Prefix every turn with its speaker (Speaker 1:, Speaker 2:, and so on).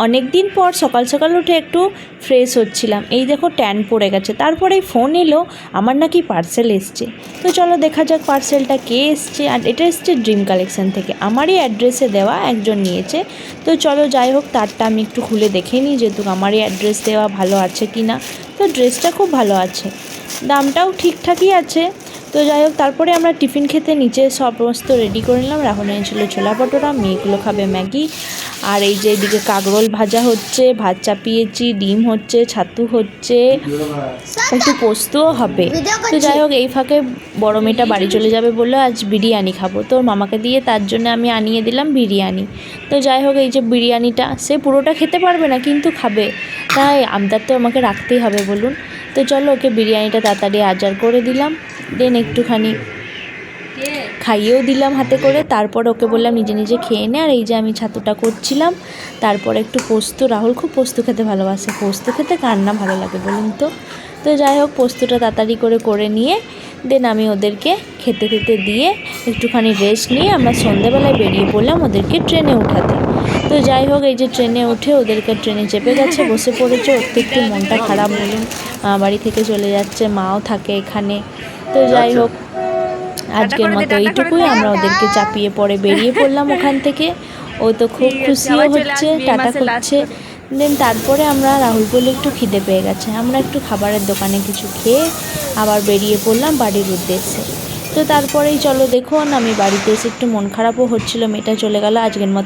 Speaker 1: অনেক দিন পর সকাল সকাল উঠে একটু ফ্রেশ হচ্ছিলাম, এই দেখো ট্যান পড়ে গেছে। তারপরে ফোন এলো আমার নাকি পার্সেল এসছে। তো চলো দেখা যাক পার্সেলটা কে এসছে। আর এটা এসছে ড্রিম কালেকশন থেকে, আমারই অ্যাড্রেসে দেওয়া, একজন নিয়েছে। তো চলো যাই হোক, তারটা আমি একটু খুলে দেখে নিই যেহেতু আমারই অ্যাড্রেস দেওয়া ভালো আছে কি না। তো ড্রেসটা খুব ভালো আছে, দামটাও ঠিকঠাকই আছে। তো যাই হোক, তারপরে আমরা টিফিন খেতে নিচে সমস্ত রেডি করে নিলাম। রাহুল এনেছিল ছোলা পটোরা, মেয়েগুলো খাবে ম্যাগি। আর এই যে এদিকে কাঁকরোল ভাজা হচ্ছে, ভাত চাপিয়েছি, ডিম হচ্ছে, ছাতু হচ্ছে, একটু পোস্তও হবে। তো যাই হোক, এই ফাঁকে বড় মেয়েটা বাড়ি চলে যাবে বললো আজ বিরিয়ানি খাবো, তো মামাকে দিয়ে তার জন্য আমি আনিয়ে দিলাম বিরিয়ানি। তো যাই হোক, এই যে বিরিয়ানিটা সে পুরোটা খেতে পারবে না কিন্তু খাবে, তাই আমদার তো আমাকে রাখতেই হবে বলুন। তো চলো ওকে বিরিয়ানিটা তাড়াতাড়ি আজার করে দিলাম, দেন একটুখানি খাইয়েও দিলাম হাতে করে। তারপর ওকে বললাম নিজে নিজে খেয়ে নে। আর এই যে আমি ছাতুটা করছিলাম, তারপর একটু পোস্ত, রাহুল খুব পোস্ত খেতে ভালোবাসে, পোস্ত খেতে কার না ভালো লাগে বলুন তো। তো যাই হোক, পোস্তটা তাড়াতাড়ি করে নিয়ে দেন আমি ওদেরকে খেতে দিয়ে একটুখানি রেস্ট নিয়ে আমরা সন্ধ্যাবেলায় বেরিয়ে পড়লাম ওদেরকে ট্রেনে উঠাতে। তো যাই হোক, এই যে ট্রেনে উঠে ওদেরকে ট্রেনে চেপে গেছে, বসে পড়েছে। ওর তো একটু মনটা খারাপ বলুন, বাড়ি থেকে চলে যাচ্ছে, মাও থাকে এখানে। তো যাই হোক, আজকের মতো এইটুকুই, আমরা ওদেরকে চাপিয়ে পরে বেরিয়ে পড়লাম ওখান থেকে। ও তো খুব খুশিও হচ্ছে, টাটা করছে। দেন তারপরে আমরা রাহুল বলে একটু খিদে পেয়ে গেছে, আমরা একটু খাবারের দোকানে কিছু খেয়ে আবার বেরিয়ে পড়লাম বাড়ির উদ্দেশ্যে। তো তারপরেই চলো দেখুন, আমি বাড়িতে এসে একটু মন খারাপও হচ্ছিলো, মেয়েটা চলে গেল আজকের মতো।